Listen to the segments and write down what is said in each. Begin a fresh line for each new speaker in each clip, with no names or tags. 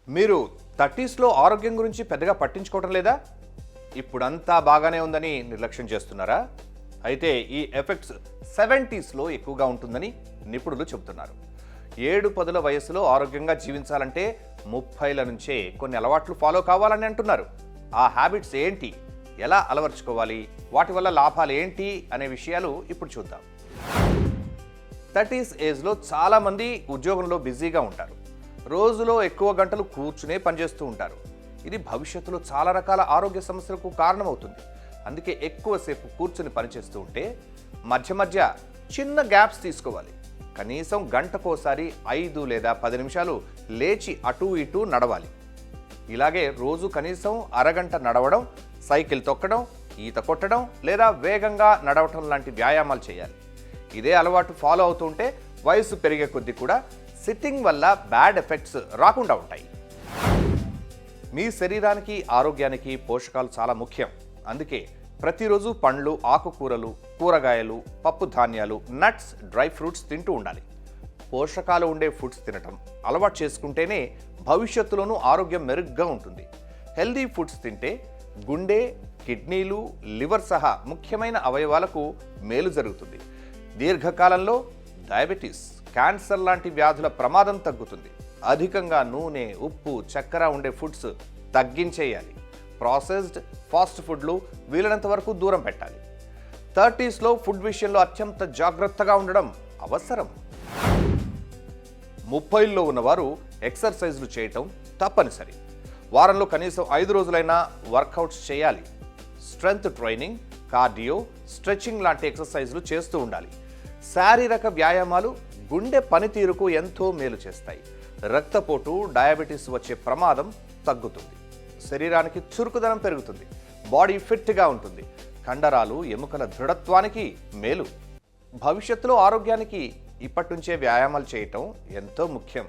మీరు 30స్లో ఆరోగ్యం గురించి పెద్దగా పట్టించుకోవడం లేదా? ఇప్పుడంతా బాగానే ఉందని నిర్లక్ష్యం చేస్తున్నారా? అయితే ఈ ఎఫెక్ట్స్ 70స్లో ఎక్కువగా ఉంటుందని నిపుణులు చెబుతున్నారు. 7-10 వయసులో ఆరోగ్యంగా జీవించాలంటే 30ల నుంచే కొన్ని అలవాట్లు ఫాలో కావాలని అంటున్నారు. ఆ హ్యాబిట్స్ ఏంటి, ఎలా అలవర్చుకోవాలి, వాటి వల్ల లాభాలు ఏంటి అనే విషయాలు ఇప్పుడు చూద్దాం. 30s ఏజ్లో చాలామంది ఉద్యోగంలో బిజీగా ఉంటారు. రోజులో ఎక్కువ గంటలు కూర్చునే పనిచేస్తూ ఉంటారు. ఇది భవిష్యత్తులో చాలా రకాల ఆరోగ్య సమస్యలకు కారణమవుతుంది. అందుకే ఎక్కువసేపు కూర్చుని పనిచేస్తూ ఉంటే మధ్య మధ్య చిన్న గ్యాప్స్ తీసుకోవాలి. కనీసం గంటకోసారి 5 లేదా 10 నిమిషాలు లేచి అటూ ఇటూ నడవాలి. ఇలాగే రోజు కనీసం అరగంట నడవడం, సైకిల్ తొక్కడం, ఈత కొట్టడం లేదా వేగంగా నడవటం లాంటి వ్యాయామాలు చేయాలి. ఇదే అలవాటు ఫాలో అవుతుంటే వయసు పెరిగే కొద్దీ కూడా సిట్టింగ్ వల్ల బ్యాడ్ ఎఫెక్ట్స్ రాకుండా ఉంటాయి. మీ శరీరానికి ఆరోగ్యానికి పోషకాలు చాలా ముఖ్యం. అందుకే ప్రతిరోజు పండ్లు, ఆకుకూరలు, కూరగాయలు, పప్పు ధాన్యాలు, నట్స్, డ్రై ఫ్రూట్స్ తింటూ ఉండాలి. పోషకాలు ఉండే ఫుడ్స్ తినటం అలవాటు చేసుకుంటేనే భవిష్యత్తులోనూ ఆరోగ్యం మెరుగ్గా ఉంటుంది. హెల్దీ ఫుడ్స్ తింటే గుండె, కిడ్నీలు, లివర్ సహా ముఖ్యమైన అవయవాలకు మేలు జరుగుతుంది. దీర్ఘకాలంలో డయాబెటీస్, క్యాన్సర్ లాంటి వ్యాధుల ప్రమాదం తగ్గుతుంది. అధికంగా నూనె, ఉప్పు, చక్కెర ఉండే ఫుడ్స్ తగ్గించేయాలి. ప్రాసెస్డ్, ఫాస్ట్ ఫుడ్లు వీలైనంత వరకు దూరం పెట్టాలి. 30స్లో ఫుడ్ విషయంలో అత్యంత జాగ్రత్తగా ఉండడం అవసరం. 30ల్లో ఉన్నవారు ఎక్సర్సైజ్లు చేయటం తప్పనిసరి. వారంలో కనీసం 5 రోజులైనా వర్కౌట్స్ చేయాలి. స్ట్రెంగ్త్ ట్రైనింగ్, కార్డియో, స్ట్రెచింగ్ లాంటి ఎక్సర్సైజ్లు చేస్తూ ఉండాలి. శారీరక వ్యాయామాలు గుండె పనితీరుకు ఎంతో మేలు చేస్తాయి. రక్తపోటు, డయాబెటీస్ వచ్చే ప్రమాదం తగ్గుతుంది. శరీరానికి చురుకుదనం పెరుగుతుంది. బాడీ ఫిట్గా ఉంటుంది. కండరాలు, ఎముకల దృఢత్వానికి మేలు. భవిష్యత్తులో ఆరోగ్యానికి ఇప్పటి నుంచే వ్యాయామాలు చేయటం ఎంతో ముఖ్యం.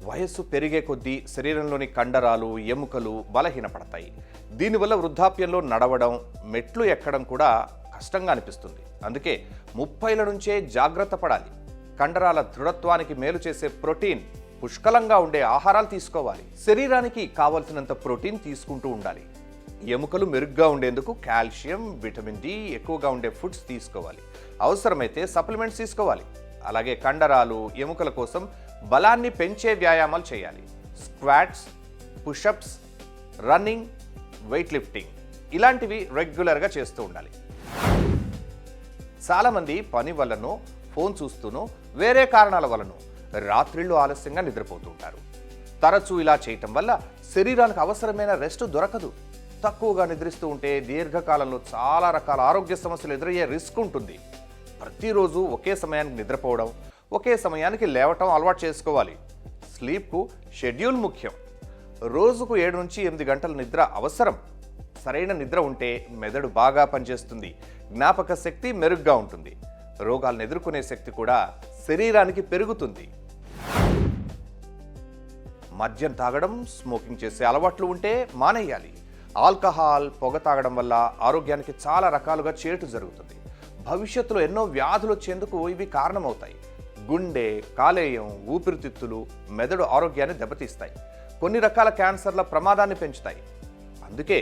వయస్సు పెరిగే కొద్దీ శరీరంలోని కండరాలు, ఎముకలు బలహీనపడతాయి. దీనివల్ల వృద్ధాప్యంలో నడవడం, మెట్లు ఎక్కడం కూడా కష్టంగా అనిపిస్తుంది. అందుకే 30ల నుంచే జాగ్రత్త పడాలి. కండరాల దృఢత్వానికి మేలు చేసే ప్రోటీన్ పుష్కలంగా ఉండే ఆహారాలు తీసుకోవాలి. శరీరానికి కావలసినంత ప్రోటీన్ తీసుకుంటూ ఉండాలి. ఎముకలు మెరుగ్గా ఉండేందుకు కాల్షియం, విటమిన్ డి ఎక్కువగా ఉండే ఫుడ్స్ తీసుకోవాలి. అవసరమైతే సప్లిమెంట్స్ తీసుకోవాలి. అలాగే కండరాలు, ఎముకల కోసం బలాన్ని పెంచే వ్యాయామాలు చేయాలి. Squats, push-ups, running, weight lifting ఇలాంటివి రెగ్యులర్గా చేస్తూ ఉండాలి. చాలామంది పని వల్లనో, ఫోన్ చూస్తూనో, వేరే కారణాల వలనో రాత్రిళ్ళు ఆలస్యంగా నిద్రపోతూ ఉంటారు. తరచూ ఇలా చేయటం వల్ల శరీరానికి అవసరమైన రెస్ట్ దొరకదు. తక్కువగా నిద్రిస్తూ ఉంటే దీర్ఘకాలంలో చాలా రకాల ఆరోగ్య సమస్యలు ఎదురయ్యే రిస్క్ ఉంటుంది. ప్రతిరోజు ఒకే సమయానికి నిద్రపోవడం, ఒకే సమయానికి లేవటం అలవాటు చేసుకోవాలి. స్లీప్కు షెడ్యూల్ ముఖ్యం. రోజుకు 7 నుంచి 8 గంటల నిద్ర అవసరం. సరైన నిద్ర ఉంటే మెదడు బాగా పనిచేస్తుంది. జ్ఞాపక శక్తి మెరుగ్గా ఉంటుంది. రోగాలను ఎదుర్కొనే శక్తి కూడా శరీరానికి పెరుగుతుంది. మద్యం తాగడం, స్మోకింగ్ చేసే అలవాట్లు ఉంటే మానేయాలి. ఆల్కహాల్, పొగ తాగడం వల్ల ఆరోగ్యానికి చాలా రకాలుగా చేటు జరుగుతుంది. భవిష్యత్తులో ఎన్నో వ్యాధులు వచ్చేందుకు ఇవి కారణమవుతాయి. గుండె, కాలేయం, ఊపిరితిత్తులు, మెదడు ఆరోగ్యాన్ని దెబ్బతీస్తాయి. కొన్ని రకాల క్యాన్సర్ల ప్రమాదాన్ని పెంచుతాయి. అందుకే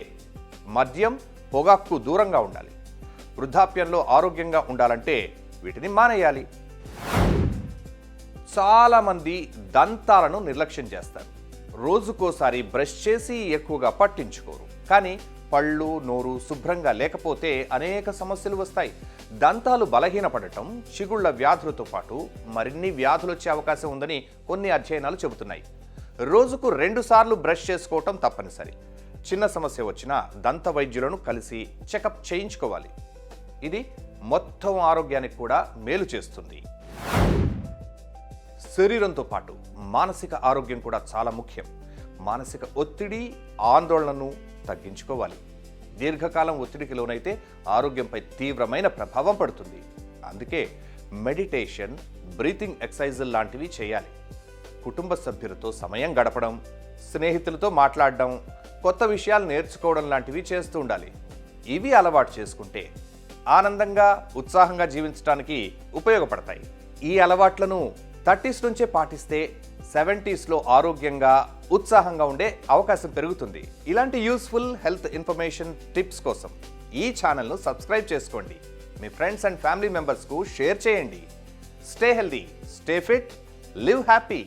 మద్యం, పొగాకు దూరంగా ఉండాలి. వృద్ధాప్యంలో ఆరోగ్యంగా ఉండాలంటే వీటిని మానేయాలి. చాలామంది దంతాలను నిర్లక్ష్యం చేస్తారు. రోజుకోసారి బ్రష్ చేసి ఎక్కువగా పట్టించుకోరు. కానీ పళ్ళు, నోరు శుభ్రంగా లేకపోతే అనేక సమస్యలు వస్తాయి. దంతాలు బలహీనపడటం, చిగుళ్ల వ్యాధులతో పాటు మరిన్ని వ్యాధులు వచ్చే అవకాశం ఉందని కొన్ని అధ్యయనాలు చెబుతున్నాయి. రోజుకు 2 సార్లు బ్రష్ చేసుకోవటం తప్పనిసరి. చిన్న సమస్య వచ్చినా దంత వైద్యులను కలిసి చెకప్ చేయించుకోవాలి. ఇది మొత్తం ఆరోగ్యానికి కూడా మేలు చేస్తుంది. శరీరంతో పాటు మానసిక ఆరోగ్యం కూడా చాలా ముఖ్యం. మానసిక ఒత్తిడి, ఆందోళనను తగ్గించుకోవాలి. దీర్ఘకాలం ఒత్తిడికి లోనైతే ఆరోగ్యంపై తీవ్రమైన ప్రభావం పడుతుంది. అందుకే మెడిటేషన్, బ్రీతింగ్ ఎక్సర్సైజులు లాంటివి చేయాలి. కుటుంబ సభ్యులతో సమయం గడపడం, స్నేహితులతో మాట్లాడడం, కొత్త విషయాలు నేర్చుకోవడం లాంటివి చేస్తూ ఉండాలి. ఇవి అలవాటు చేసుకుంటే ఆనందంగా, ఉత్సాహంగా జీవించడానికి ఉపయోగపడతాయి. ఈ అలవాట్లను 30s నుంచే పాటిస్తే 70స్లో ఆరోగ్యంగా ఉత్సాహంగా ఉండే అవకాశం పెరుగుతుంది. ఇలాంటి యూస్ఫుల్ హెల్త్ ఇన్ఫర్మేషన్ టిప్స్ కోసం ఈ ఛానల్ను సబ్స్క్రైబ్ చేసుకోండి. మీ ఫ్రెండ్స్ అండ్ ఫ్యామిలీ మెంబర్స్కు షేర్ చేయండి. Stay healthy, stay fit, live happy.